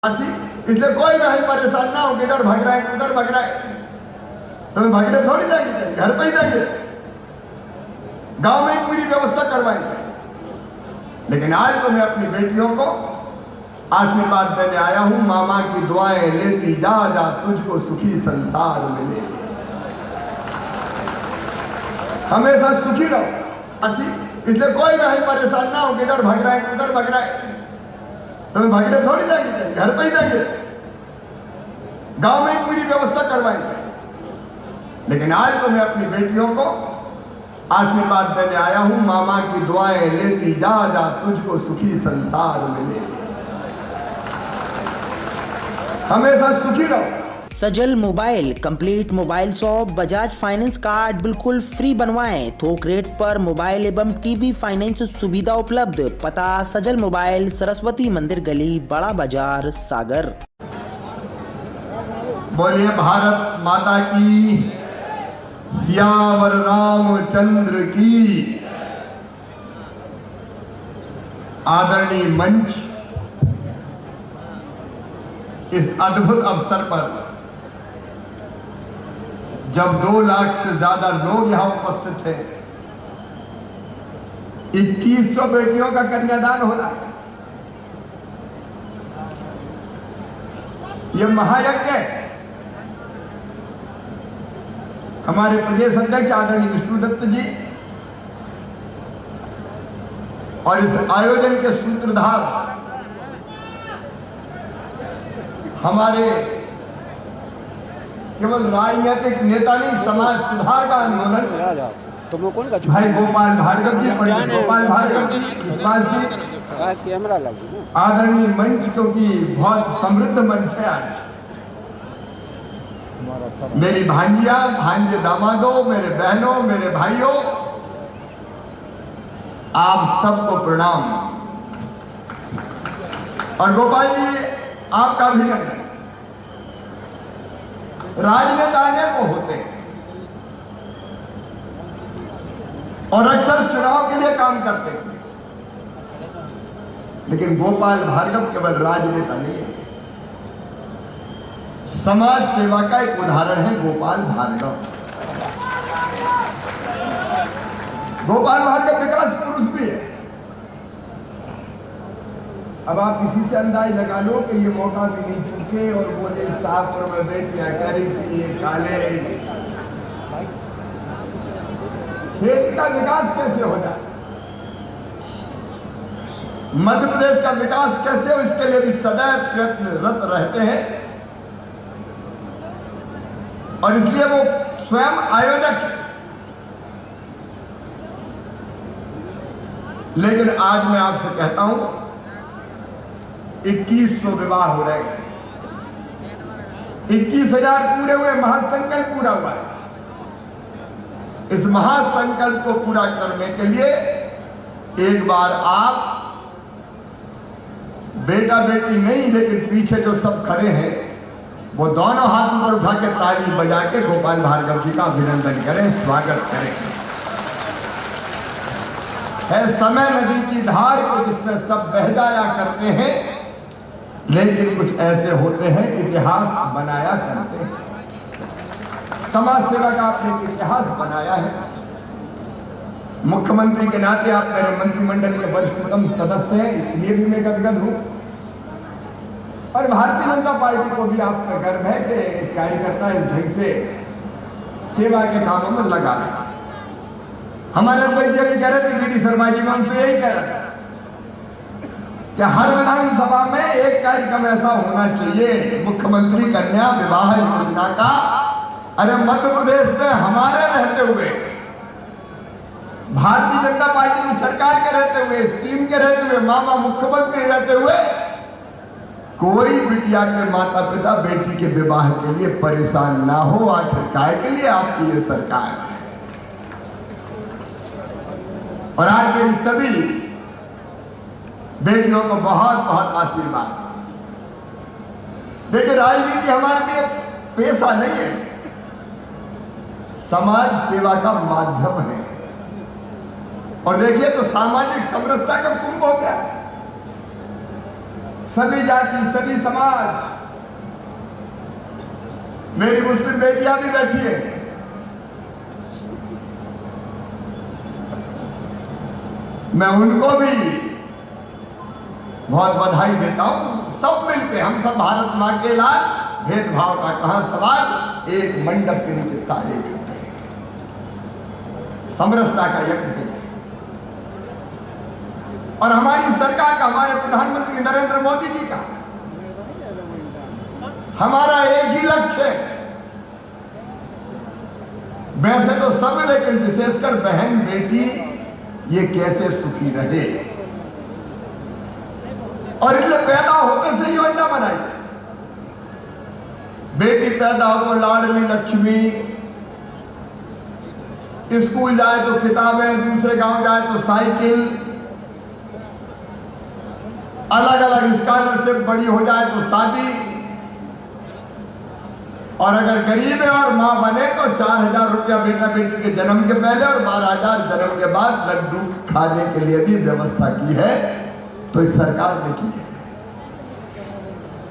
इसलिए कोई बहन परेशान ना हो, किधर भग रहा है उधर भग रहा है। तुम्हें भगने थोड़ी जाएंगे, घर पे ही जाएंगे, गांव में पूरी व्यवस्था करवाएंगे। लेकिन आज तो मैं अपनी बेटियों को आशीर्वाद देने आया हूं, मामा की दुआएं लेती जा जा, तुझको सुखी संसार मिले, हमेशा सुखी रहो। इसलिए कोई बहन परेशान ना हो, किधर भग रहा है उधर भग रहा है। तुम्हें भगने थोड़ी जाएंगे, घर पे ही जाएंगे, गांव में पूरी व्यवस्था करवाएंगे। लेकिन आज तो मैं अपनी बेटियों को आशीर्वाद देने आया हूं, मामा की दुआएं लेती जा जा, तुझको सुखी संसार मिले, हमेशा सुखी रहो। Sajal mobile complete mobile shop, Bajaj finance card बिल्कुल फ्री बनवाएं। थोक रेट पर मोबाइल एवं टीवी फाइनेंस सुविधा उपलब्ध। पता सजल मोबाइल, सरस्वती मंदिर गली, बड़ा बाजार, सागर। बोलिए भारत माता की, सियावर रामचंद्र की। आदरणीय मंच, इस अद्भुत अवसर पर जब 2 लाख से ज्यादा लोग यहां उपस्थित थे, 2100 बेटियों का कन्यादान हो रहा है। यह महायज्ञ है। हमारे प्रदेश अध्यक्ष आदरणीय विष्णुदत्त जी और इस आयोजन के सूत्रधार हमारे केवल राजनीतिक नेता नहीं, समाज सुधार का आंदोलन भाई गोपाल भार्गव जी, पंडित गोपाल भार्गव जी, विश्वास जी, कैमरा लगी आदरणीय मंच, क्योंकि बहुत समृद्ध मंच है आज। मेरी भांजिया, भांजे दामादों, मेरे बहनों, मेरे भाइयों, आप सबको प्रणाम। और गोपाल जी, आपका अभिनंदन। राजनेता अनेकों होते हैं और अक्सर चुनाव के लिए काम करते हैं, लेकिन गोपाल भार्गव केवल राजनेता नहीं है, समाज सेवा का एक उदाहरण है गोपाल भार्गव। गोपाल भार्गव विकास पुरुष भी है। अब आप किसी से अंदाज लगा लो कि ये मौका भी नहीं चुके और बोले शाहपुर में बेटियां करी थी, ये काले। क्षेत्र का विकास कैसे हो जाए, मध्य प्रदेश का विकास कैसे हो, इसके लिए भी सदैव प्रयत्नरत रहते हैं। और इसलिए वो स्वयं आयोजक है। लेकिन आज मैं आपसे कहता हूं, 2100 विवाह हो रहे हैं, 21,000 पूरे हुए, महासंकल्प पूरा हुआ है। इस महासंकल्प को पूरा करने के लिए एक बार आप, बेटा बेटी नहीं, लेकिन पीछे जो सब खड़े हैं, वो दोनों हाथ ऊपर उठा के ताली बजा के गोपाल भार्गव जी का अभिनंदन करें, स्वागत करें। है समय नदी की धार को जिसमें सब बह जाया करते हैं, लेकिन कुछ ऐसे होते हैं इतिहास बनाया करते हैं। समाज सेवा का आपने इतिहास बनाया है। मुख्यमंत्री के नाते आप मेरे मंत्रिमंडल के वरिष्ठतम सदस्य हैं, इसलिए भी मैं गदगद हूं। और भारतीय जनता पार्टी को भी आप पर गर्व है कि कार्यकर्ता इस ढंग से सेवा के कामों में लगा है। हमारे अध्यक्ष जी भी कह रहे थे, बीडी शर्मा जी, मैं उनसे यही कह रहा था कि हर विधानसभा में एक कार्यक्रम ऐसा होना चाहिए, मुख्यमंत्री कन्या विवाह योजना का। अरे मध्य प्रदेश में हमारे रहते हुए, भारतीय जनता पार्टी की सरकार के रहते हुए, टीम के रहते हुए, मामा मुख्यमंत्री रहते हुए, कोई बिटिया के माता पिता बेटी के विवाह के लिए परेशान ना हो। आखिर काय के लिए आपकी ये सरकार है। और आज मेरी सभी बेटियों को बहुत बहुत आशीर्वाद। देखिए, राजनीति हमारे लिए पेशा नहीं है, समाज सेवा का माध्यम है। और देखिए, तो सामाजिक समरसता का कुंभ हो गया। सभी जाति, सभी समाज, मेरी मुस्लिम बेटियां भी बैठी है, मैं उनको भी बहुत बधाई देता हूं। सब मिलके, हम सब भारत मां के लाल, भेदभाव का कहां सवाल, एक मंडप के नीचे सारे इकट्ठे हैं, समरसता का यज्ञ है। और हमारी सरकार का, हमारे प्रधानमंत्री नरेंद्र मोदी जी का, हमारा एक ही लक्ष्य है, वैसे तो सब, लेकिन विशेषकर बहन बेटी ये कैसे सुखी रहे, और इसलिए पैदा होते से योजना बनाई। बेटी पैदा हो तो लाडली लक्ष्मी, स्कूल जाए तो किताबें, दूसरे गांव जाए तो साइकिल, अलग अलग स्कॉलरशिप, बड़ी हो जाए तो शादी, और अगर गरीब है और मां बने तो 4,000 रुपया बेटा बेटी के जन्म के पहले और 12,000 जन्म के बाद लड्डू खाने के लिए भी व्यवस्था की है, तो इस सरकार ने की है।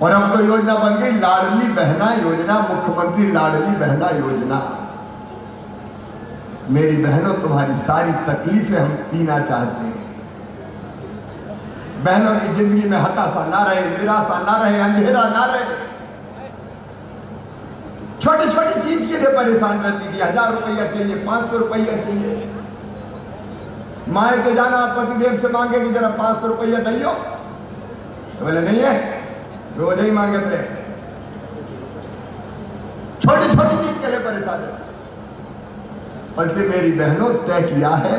और अब तो योजना बन गई लाडली बहना योजना, मुख्यमंत्री लाडली बहना योजना। मेरी बहनों, तुम्हारी सारी तकलीफें हम पीना चाहते हैं। बहनों की जिंदगी में हताशा ना रहे, निराशा ना रहे, अंधेरा ना रहे। छोटी छोटी चीज के लिए परेशान रहती थी, 1,000 रुपया चाहिए, 500 रुपया चाहिए। माए के जाना, पतिदेव से मांगे कि जरा 500 रुपया दियो, तो बोले नहीं है, रोज ही मांगे थे। छोटी छोटी चीज के लिए परेशान है। बल्कि मेरी बहनों, तय किया है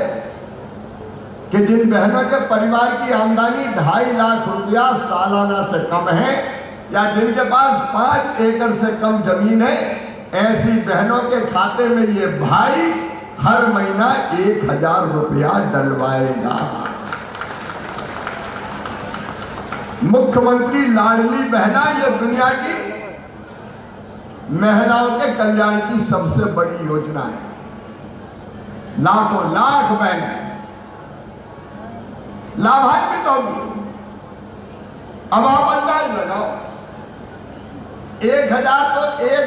कि जिन बहनों के परिवार की आमदनी 2.5 लाख रुपया सालाना से कम है, या जिनके पास 5 एकड़ से कम जमीन है, ऐसी बहनों के खाते में ये भाई हर महीना 1,000 रुपया डलवाएगा। मुख्यमंत्री लाडली बहना ये दुनिया की महिलाओं के कल्याण की सबसे बड़ी योजना है। लाखों लाख बहनें लाभान्वित होगी। अब आप अंदाज लगाओ, 1,000 तो एक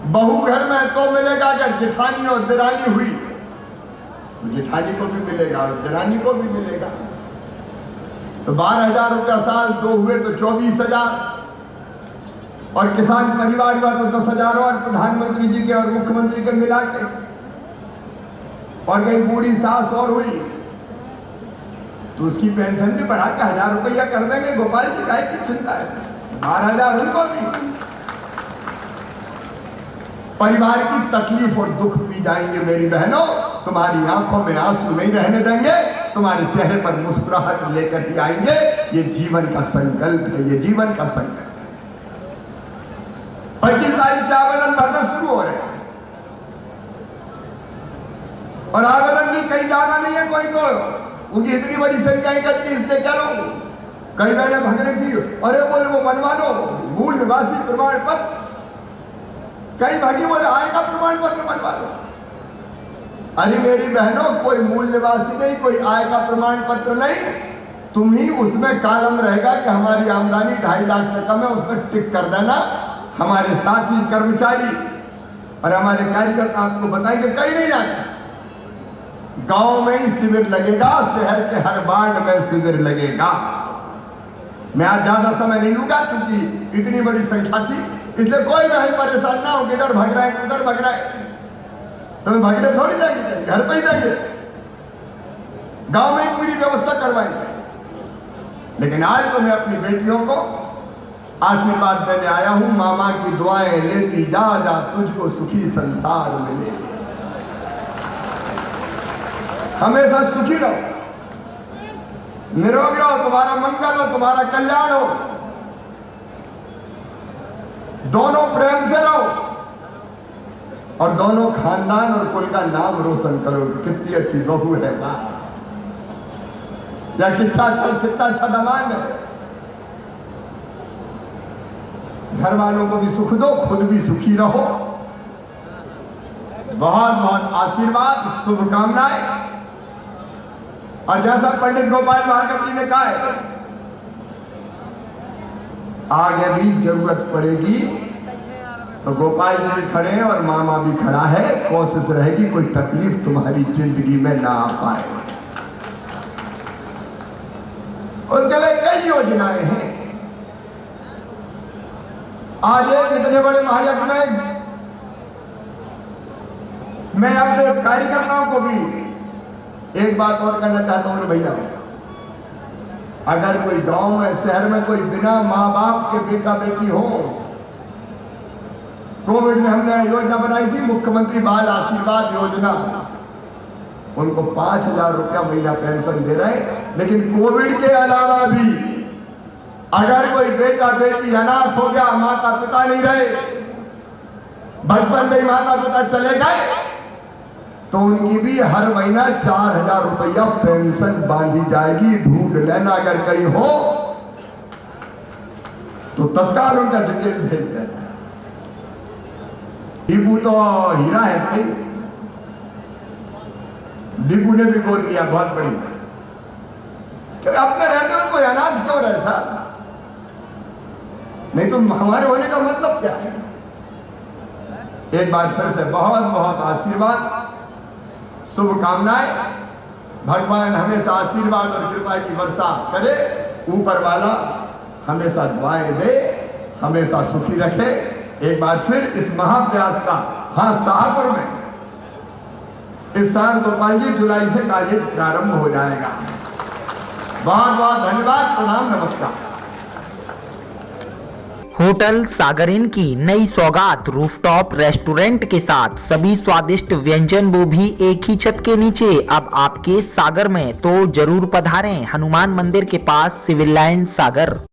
बहू घर में तो मिलेगा, अगर जेठानी और दिरानी हुई तो जेठानी को भी मिलेगा और दिरानी को भी मिलेगा, तो 12,000 रुपया साल, 2 हुए तो 24,000, और किसान परिवार हुआ तो 10,000, और प्रधानमंत्री जी के और मुख्यमंत्री के मिला के, और कहीं बूढ़ी सास और हुई तो उसकी पेंशन भी बढ़ा के 1,000 रुपया कर देंगे। गोपाल जी काय की चिंता है, 12,000 उनको भी। परिवार की तकलीफ और दुख पी जाएंगे मेरी बहनों, तुम्हारी आंखों में आंसू नहीं रहने देंगे, तुम्हारे चेहरे पर मुस्कुराहट लेकर के आएंगे। ये जीवन का संकल्प है, ये जीवन का संकल्प है। 25 तारीख से आवेदन भरना शुरू हो रहे हैं, और आवेदन भी कहीं जाना नहीं है कोई को, उनकी इतनी बड़ी संख्या इकट्ठी, इसलिए कह रहा हूं। कई मैंने भग रही थी, अरे बोले वो बनवा लो मूल निवासी प्रमाण पत्र, कई भागी बोले आय का प्रमाण पत्र बनवा लो। अरे मेरी बहनों, कोई मूल निवासी नहीं, कोई आय का प्रमाण पत्र नहीं, तुम ही उसमें कॉलम रहेगा कि हमारी आमदनी 2.5 लाख से कम है, उसमें टिक कर देना। हमारे साथी कर्मचारी और हमारे कार्यकर्ता आपको बताएंगे, कहीं नहीं जाते, गांव में ही शिविर लगेगा, शहर के हर वार्ड में शिविर लगेगा। मैं आज ज्यादा समय नहीं लूंगा क्योंकि इतनी बड़ी संख्या थी, इसलिए कोई बहन परेशान ना हो, किधर भग रहा है उधर भग रहा है, तो भगने थोड़ी जाएंगे, घर पे ही जाएंगे, गांव में पूरी व्यवस्था करवाएंगे। लेकिन आज तो मैं अपनी बेटियों को आशीर्वाद देने आया हूं, मामा की दुआएं लेती जा जा, तुझको सुखी संसार मिले। हमेशा सुखी रहो, निरोग रहो, तुम्हारा मंगल हो, तुम्हारा कल्याण हो, दोनों प्रेम से रहो, और दोनों खानदान और कुल का नाम रोशन करो। कितनी अच्छी बहू है मां, या कितना अच्छा दमाद है। घर वालों को भी सुख दो, खुद भी सुखी रहो। बहुत बहुत आशीर्वाद, शुभकामनाएं। और जैसा पंडित गोपाल भार्गव जी ने कहा है आगे भी जरूरत पड़ेगी तो गोपाल जी भी खड़े हैं और मामा भी खड़ा है। कोशिश रहेगी कोई तकलीफ तुम्हारी जिंदगी में ना आ पाए। उनके लिए कई योजनाएं हैं। आज एक इतने बड़े महायज्ञ में मैं अपने कार्यकर्ताओं को भी एक बात और करना चाहता हूं भैया, अगर कोई गांव में शहर में कोई बिना माँ बाप के बेटा बेटी हो, कोविड में हमने योजना बनाई थी मुख्यमंत्री बाल आशीर्वाद योजना, उनको 5,000 रुपया महीना पेंशन दे रहे हैं। लेकिन कोविड के अलावा भी अगर कोई बेटा बेटी अनाथ हो गया, माता पिता नहीं रहे, बचपन में माता पिता चले गए, तो उनकी भी हर महीना 4,000 रुपया पेंशन बांधी जाएगी। ढूंढ लेना अगर कहीं हो तो तत्काल उनका डिटेल भेज देना। दीपू तो हीरा है भाई, दीपू ने भी गोद लिया, बहुत बढ़िया। क्योंकि अपने रहते हुए कोई अनाथ क्यों रहे साहब? नहीं तो हमारे होने का मतलब क्या है? एक बार फिर से बहुत बहुत आशीर्वाद, शुभकामनाएं। भगवान हमेशा आशीर्वाद और कृपा की वर्षा करे, ऊपर वाला हमेशा दुआएं दे, हमेशा सुखी रखे। एक बार फिर इस महाप्रयास का, हाँ, शाहपुर में इस साल गोपाल जी जुलाई से कॉलेज प्रारंभ हो जाएगा। बहुत बहुत धन्यवाद, प्रणाम, नमस्कार। होटल सागर इन की नई सौगात रूफटॉप रेस्टोरेंट के साथ सभी स्वादिष्ट व्यंजन वो भी एक ही छत के नीचे अब आपके सागर में। तो जरूर पधारें हनुमान मंदिर के पास, सिविल लाइन, सागर।